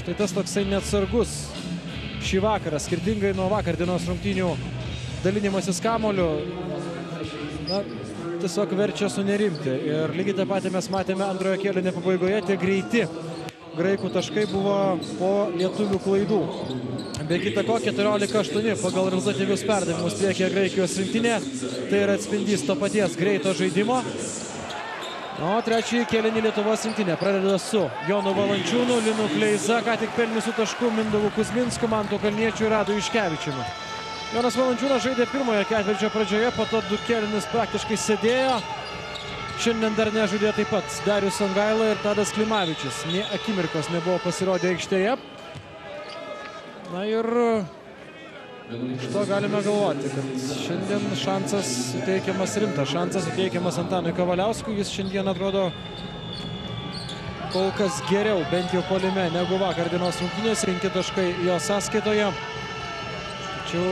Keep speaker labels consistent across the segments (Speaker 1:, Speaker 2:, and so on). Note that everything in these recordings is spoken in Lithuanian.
Speaker 1: Štai tas toksai neatsargus šį vakarą, skirtingai nuo vakar dienos rungtynių dalinimasis kamuoliu, na, tiesiog verčia sunerimti. Ir lygiai tą patį mes matėme antrojo kėlinio pabaigoje, tie greiti graikų taškai buvo po lietuvių klaidų. Be kita ko, 14-8 pagal rezultatyvius perdavimus priekyje Graikijos rinktinė. Tai yra atspindys to paties greito žaidimo. O trečiąjį kėlinį Lietuvos rinktinė pradeda su Jonu Valančiūnu, Linu Kleiza, ką tik pelniusių taškų Mindaugu Kuzminsku, Mantu Kalniečiu ir Radu Juškevičiumi. Jonas Valančiūnas žaidė pirmojo ketvirčio pradžioje, po to 2 kėlinius praktiškai sėdėjo. Šiandien dar nežaidė taip pat Darius Songaila ir Tadas Klimavičius. Nė akimirkos nebuvo pasirodę aikštėje. Na ir iš to galime galvoti, kad šiandien šansas suteikiamas, rimtas šansas suteikiamas Antanui Kavaliauskui. Jis šiandien atrodo kol kas geriau, bent jau puolime, negu vakar dienos rungtynėse. 5 taškai jo sąskaitoje. Tačiau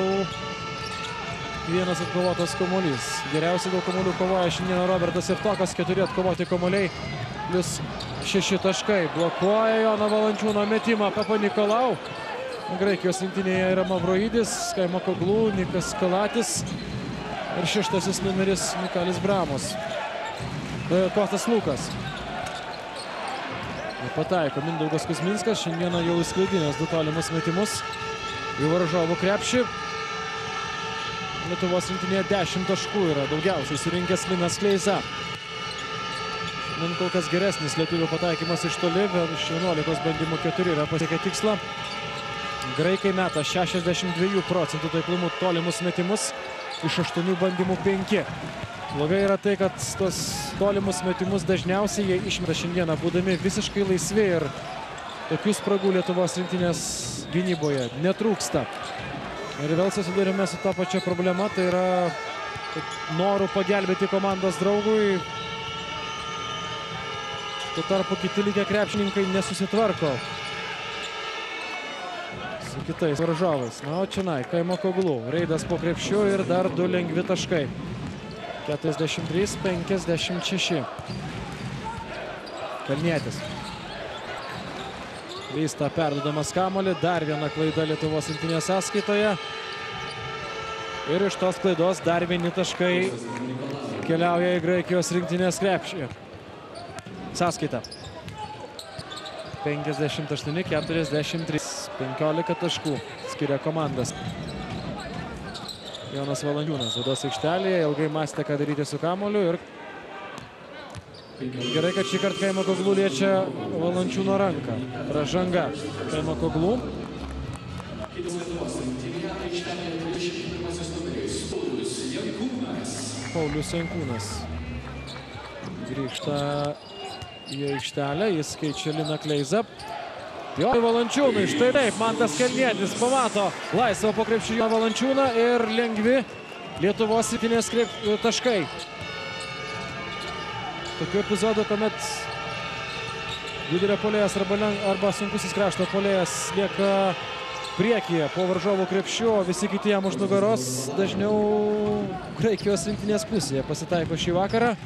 Speaker 1: vienas atkovotas kamuolys. Geriausiai dėl kamuolių kovoja šiandien Robertas Javtokas, 4 atkovoti kamuoliai, plus 6 taškai. Blokuoja Jono Valančiūno metimą Papa Nikolau. Graikijos rinktinėje yra Mavroidis, Kaimakoglu, Nikas Kalatis ir 6 numeris Mikalis Bramos. Kostas Lukas. Pataiko Mindaugas Kuzminskas, šiandieną jau įsklaidinęs 2 tolimus metimus į varžovų krepšį. Lietuvos rinktinėje 10 taškų yra daugiausiai surinkęs Linas Kleiza. Šiandien kol kas geresnis lietuvių pataikymas iš toli, iš 11 bandymų 4 yra pasiekę tikslą. Graikai meta 62 procentų taiklumu tolimus metimus, iš 8 bandymų 5. Blogai yra tai, kad tos tolimus metimus dažniausiai jie išmeta šiandieną, būdami visiškai laisvi, ir tokių spragų Lietuvos rinktinės gynyboje netrūksta. Ir vėl susidurime su tą pačią problemą, tai yra norų pagelbėti komandos draugui. Tuo tarpu kiti likę krepšininkai nesusitvarko su kitais varžovais. Na, o čionai Kaimakoglu, reidas po krepšiu ir dar 2 lengvi taškai. 43-56. Kalnietis. Vysta perduodamas kamuolį, dar viena klaida Lietuvos rinktinės sąskaitoje. Ir iš tos klaidos dar 1 taškai keliauja į Graikijos rinktinės krepšį. Sąskaita. 58-43, 15 taškų skiria komandas. Jonas Valančiūnas vados aikštelėje, ilgai mąstė, ką daryti su kamuoliu, ir gerai, kad šį kartą Kaimakoglu liečia Valančiūno ranką. Pražanga Kaimakoglu. Paulius Jankūnas grįžta į aikštelę, jis keičia Liną Kleizą. Jonui Valančiūnui, štai taip, Mantas Kalnietis pamato laisvą po krepšį Valančiūną ir lengvi Lietuvos rinktinės taškai. Tokiu epizodu, kuomet vidurio puolėjas arba sunkusis krašto puolėjas lieka priekyje po varžovų krepšiu, o visi kiti jam už nugaros, dažniau Graikijos rinktinės pusėje pasitaiko šį vakarą.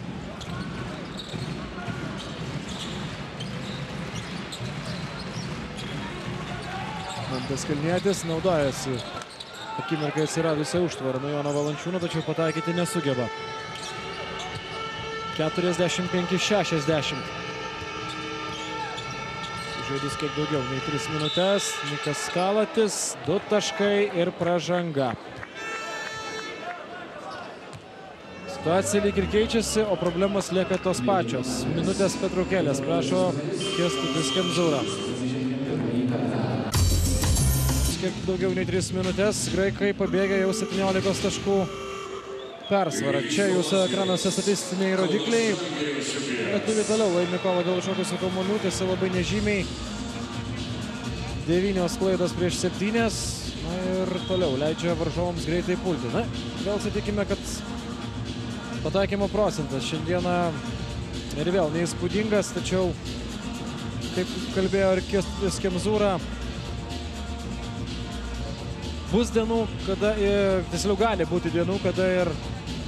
Speaker 1: Mantas Kalnietis naudojasi akimirkai atsiradusią užtvarą nuo Jono Valančiūno, tačiau pataikyti nesugeba. 45-60. Žaidys kiek daugiau nei 3 minutės. Nikas Kalatis, 2 taškai ir pražanga. Situacija lyg ir keičiasi, o problemos lieka tos pačios. Minutės pertraukėlės, prašo Kęstutis Kemzūra. Kiek daugiau nei 3 minutės, graikai pabėgė jau 17 taškų persvarą. Čia jūsų ekranuose statistiniai rodikliai. Lietuviai toliau laimi kovą dėl iššokusių kamuolių, tiesa labai nežymiai. 9 klaidos prieš 7. Na ir toliau leidžia varžovams greitai pulti. Na, vėl sutikime, kad pataikymo procentas šiandieną ir vėl neįspūdingas, tačiau, kaip kalbėjo ir Kęstutis Kemzūra, bus dienų, kada, tiksliau gali būti dienų, kada ir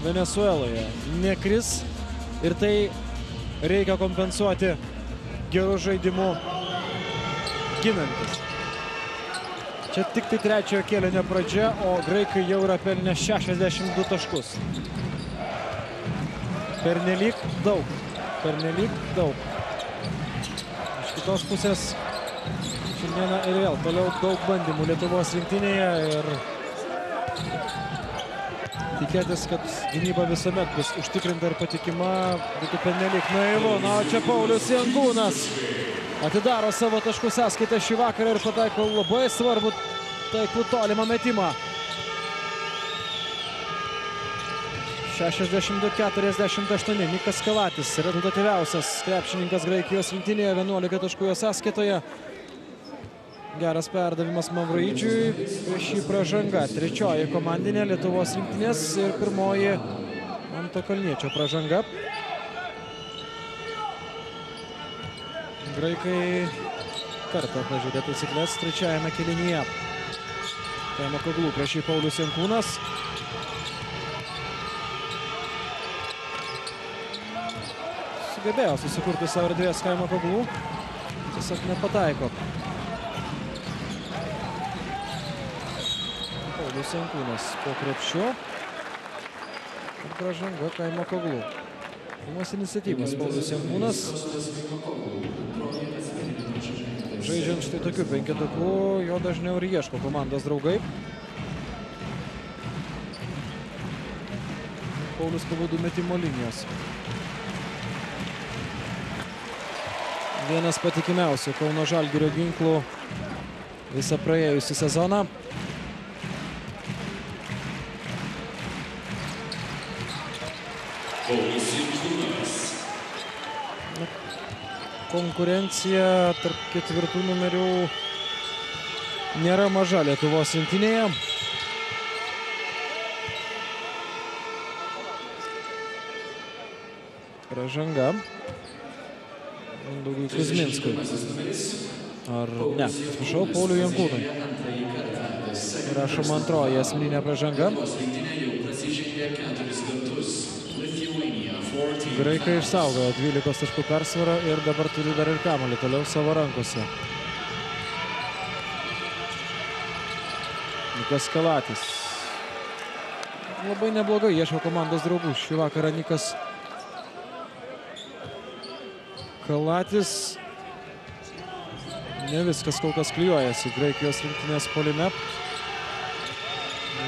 Speaker 1: Venesueloje nekris, ir tai reikia kompensuoti gerų žaidimų ginantis. Čia tik tai trečiojo kėlinio pradžia, o graikai jau yra pelnę 62 taškus. Pernelyg daug. Pernelyg daug. Iš kitos pusės šiandieną ir vėl toliau daug bandymų Lietuvos rinktinėje ir tikėtis, kad gynyba visuomet bus užtikrinta ir patikima, būtų pernelyg naivu. Na, o čia Paulius Jankūnas atidaro savo taškų sąskaitą šį vakarą ir pataiko labai svarbų taiklų tolimą metimą. 62-48. Nikas Kalatis, rezultatyviausias krepšininkas Graikijos rinktinėje, 11 taškų jo sąskaitoje. Geras perdavimas Mavroidžiui, prieš jį pražanga. Trečioji komandinė Lietuvos rinktinės ir pirmoji Manto Kalniečio pražanga. Graikai kartą pažeidė taisyklės trečiajame kėlinyje. Kaimo Koglų prieš jį Paulius Jankūnas. Sugebėjo susikurti savo erdvės Kaimo Koglų. Tiesiog nepataiko. Paulius Jankūnas po krepšiu. Ir pražanga Kaimo Koglų. Pirmos iniciatyvos Paulius Jankūnas. Žaidžiant štai tokiu penketuku, jo dažniau ir ieško komandos draugai. Paulius pavadų metimo linijos. Vienas patikimiausių Kauno Žalgirio ginklų visą praėjusį sezoną. Konkurencija tarp ketvirtų numerių nėra maža Lietuvos rinktinėje. Pražanga Mindaugui Kuzminskui. Ar ne, atsiprašau, Pauliui Jankūnui. Rašoma antroji asmeninė pražanga. Graikai išsaugojo 12 taškų persvarą ir dabar turi dar ir kamuolį toliau savo rankose. Nikas Kalatis. Labai neblogai ieško komandos draugų. Šį vakarą Nikas Kalatis. Ne viskas kol kas klijuojasi Graikijos rinktinės puolime.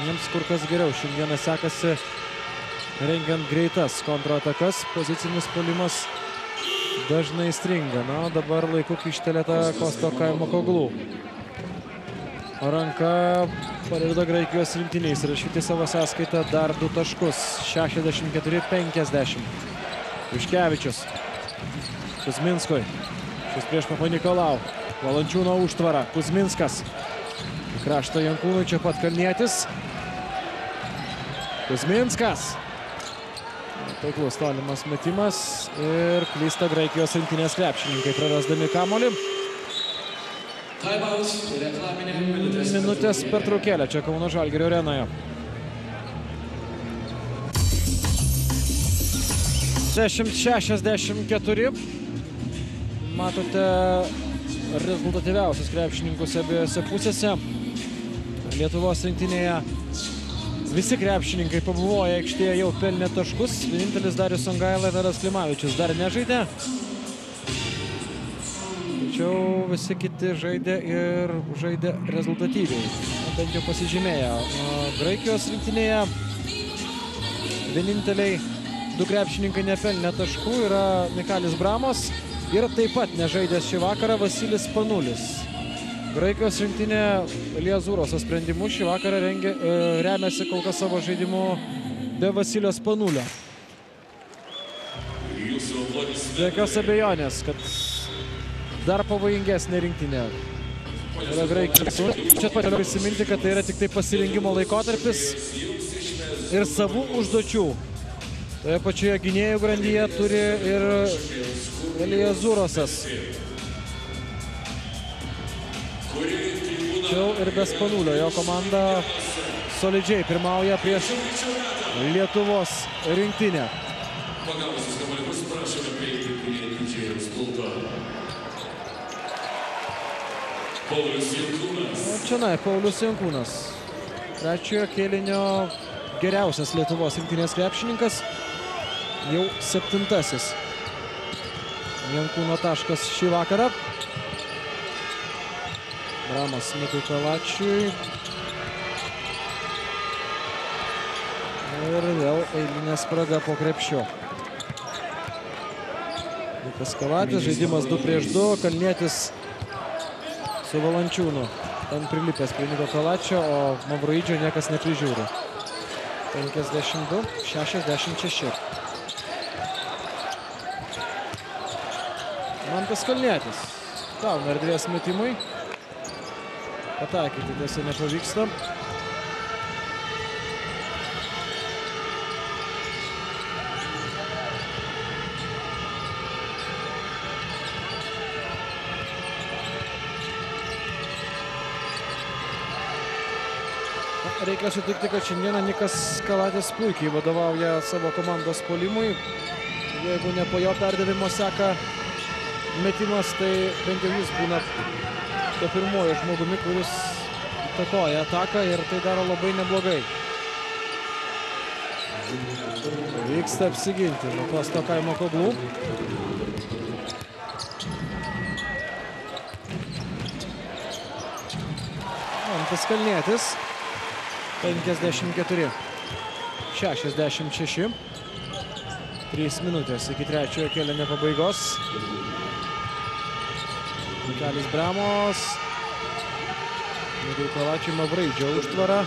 Speaker 1: Jiems kur kas geriau šiandieną sekasi rengiant greitas kontratakas. Pozicinis puolimas dažnai stringa. Na, dabar laiku kištelėta Kosto Kaimo Koglų. Ranka padeda Graikijos rinktiniai įsirašyti savo sąskaitą dar 2 taškus. 64-50. Juškevičius. Kuzminskui. Šis prieš Papanikolau. Valančiūno užtvara. Kuzminskas. Krašto Jankūnui, čia pat Kalnietis. Kuzminskas. Taiklus tolimas metimas ir klysta Graikijos rinktinės krepšininkai, prarasdami kamuolį. Minutės pertraukėlė čia Kauno Žalgirio arenoje. 10-64. Matote rezultatyviausius krepšininkus abiejose pusėse. Lietuvos rinktinėje visi krepšininkai pabuvoja aikštėje, jau pelnė taškus. Vienintelis Darius Songaila, Tadas Klimavičius dar nežaidė. Tačiau visi kiti žaidė ir žaidė rezultatyviai. Bent jau pasižymėjo. Graikijos rinktinėje vieninteliai 2 krepšininkai nepelnė taškų yra Mikalis Bramos ir taip pat nežaidęs šį vakarą Vasilis Panulis. Graikijos rinktinė Eliazuroso sprendimu šį vakarą remiasi kol kas savo žaidimu be Vasilijos Panulio. Be jokios abejonės, kad dar pavojingesnė rinktinė yra Graikijos. Čia pat prisiminti, kad tai yra tik tai pasirengimo laikotarpis ir savų užduočių. Toje pačioje gynėjų grandyje turi ir Eliazurosas. Tačiau ir be Spanulio jo komanda solidžiai pirmauja prieš Lietuvos rinktinę. O čia Paulius Jankūnas. Trečiojo kėlinio geriausias Lietuvos rinktinės krepšininkas. Jau 7. Jankūno taškas šį vakarą. Bramas Nikui Kalačiui. Ir vėl eilinė spraga po krepšiu. Nikas Kalatis, žaidimas 2 prieš 2. Kalnietis su Valančiūnu. Ten prilipęs prie Niko Kalačio, o Mavroidžio niekas neprižiūri. 52-66. Mantas Kalnietis. Gauna erdvės metimui. Pataikyti tiesa nepavyksta. Reikia sutikti, kad šiandieną Nikas Kalatis puikiai vadovauja savo komandos puolimui. Jeigu ne po jo perdavimo seka metimas, tai bent jau jis būna to pirmojo žmogumi, kuris įtakoja ataką ir tai daro labai neblogai. Vyksta apsiginti nuo Kosto Kaimo Koglų. Mantas Kalnietis. 54-66. 3 minutės iki trečiojo kėlinio pabaigos. Mikalis Bramos. Nikui Kalačiui Mavroidžio užtvara.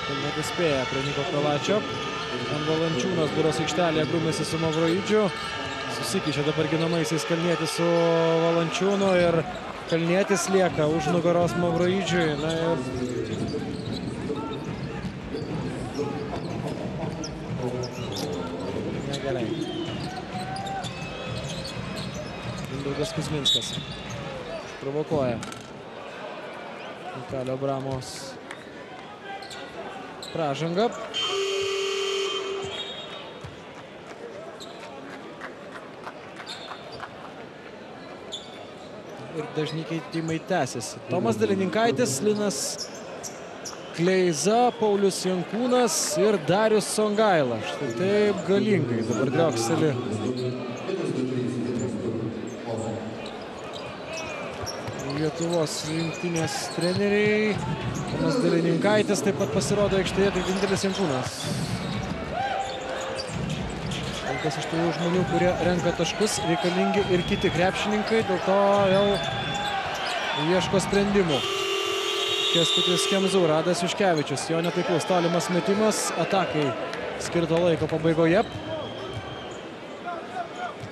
Speaker 1: Kalnietis spėja prie Niko Kalačio. Valančiūnas Biros aikštelėje grūmėsi su Mavroidžiu. Susikišė dabar ginamaisiais Kalnietis su Valančiūnu ir Kalnietis lieka už nugaros Mavroidžiui. Na ir negerai. Mindaugas Kuzminskas provokuoja Mikalio Bramos pražangą. Ir dažni keitimai tęsiasi. Tomas Dalininkaitis, Linas Kleiza, Paulius Jankūnas ir Darius Songaila. Štai taip galingai dabar drioksteli Lietuvos rinktinės treneriai. Tomas Dalininkaitis taip pat pasirodo aikštėje, tai vienintelis Jankūnas. Kas iš tų žmonių, kurie renka taškus, reikalingi ir kiti krepšininkai, dėl to jau ieško sprendimų. Kęstutis Kemzūra, Adas Juškevičius, jo netaiklus tolimas metimas, atakai skirto laiko pabaigoje.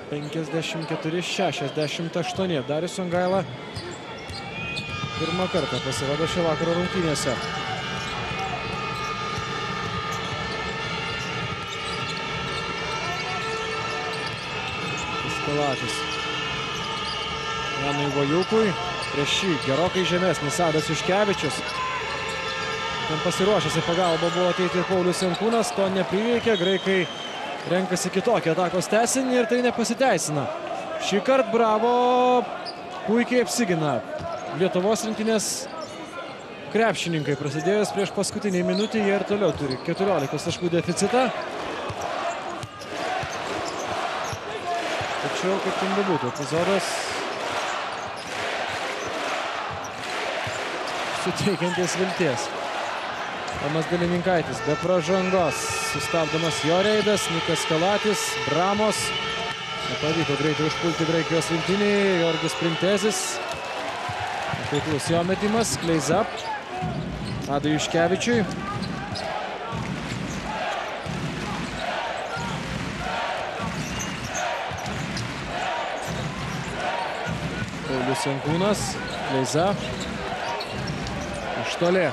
Speaker 1: 54-68. Darius Songaila pirmą kartą pasirodo šio vakaro rungtynėse. Kalačius Janui Vajukui, prieš šį gerokai žemesnis Adas Juškevičius. Ten pasiruošęs į pagalbą buvo ateiti ir Paulius Jankūnas, to nepriveikė, graikai renkasi kitokį atakos tęsinį ir tai nepasiteisina. Šį kartą Bravo puikiai apsigina Lietuvos rinktinės krepšininkai. Prasidėjus prieš paskutinį minutį, jie ir toliau turi 14 taškų deficitą. Tačiau, kaip ten bebūtų, epizodas suteikiantis vilties. Tomas Dalininkaitis be pražangos. Sustabdomas jo reidas, Nikas Kalatis, Bramos. Nepavyko greitai užpulti Graikijos rinktinį. Jorgis Printezis. Taiklus jo metimas, Kleiza. Adui Juškevičiui. Paulius Jankūnas, Kleiza. Iš toli.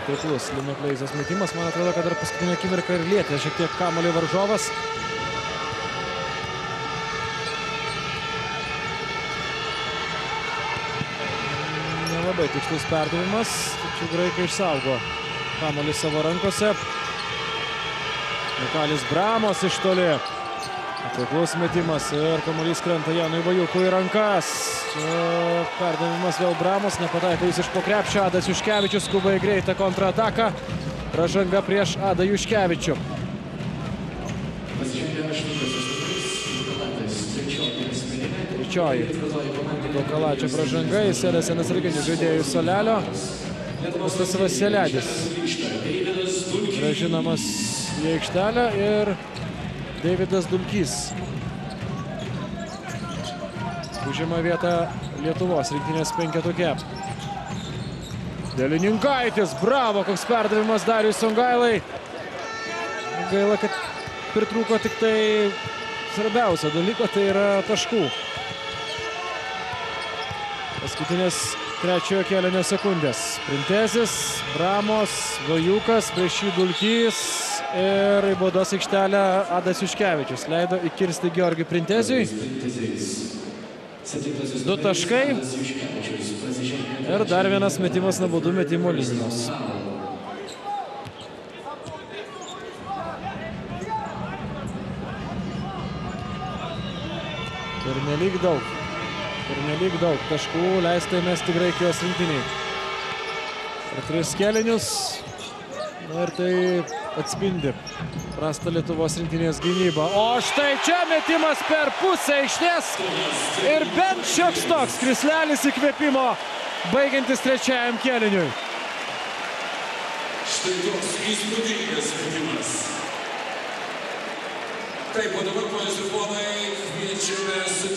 Speaker 1: Taiklus Lino Kleizos metimas. Man atrodo, kad dar paskutinę akimirką ir lietė šiek tiek kamuolį varžovas. Nelabai tikslus perdavimas, tačiau graikai išsaugo kamuolį savo rankose. Mikalis Bramos iš toli. Taiklus metimas ir kamuolys krenta Janui Vajukui į rankas. perdavimas vėl Bramos, nepataiko jis iš po krepšio. Adas Juškevičius skuba į greitą kontrataką. Pražanga prieš Adą Juškevičių. Trečioji Kalačio pražanga, jis sėdasi atsarginių žaidėjų Solelio. Gustas Vaseledis grąžinamas į aikštelę ir Deividas Dulkys užima vietą Lietuvos rinktinės penketuke. Delininkaitis, bravo, koks perdavimas Dariui Songailai. Gaila, kad pritrūko tik tai svarbiausio dalyko, tai yra taškų. Paskutinės trečiojo kėlinio sekundės. Printezis, Bramos, Vajukas, prieš jį Dulkys ir į baudos aikštelę Adas Juškevičius. Leido įkirsti Georgiui Printeziui. 2 taškai ir dar vienas metimas nuo baudų metimo linijos. Pernelyg daug taškų leista įmesti Graikijos rinktiniai. Ir 3 kėlinius. Na ir tai atspindi prastą Lietuvos rinktinės gynybą. O štai čia metimas per pusę aikštės ir bent šioks toks krislelis įkvėpimo baigiantis trečiajam kėliniui.
Speaker 2: Štai toks įspūdingas metimas. Taip, o dabar, ponios ir ponai, kviečiame sutikti.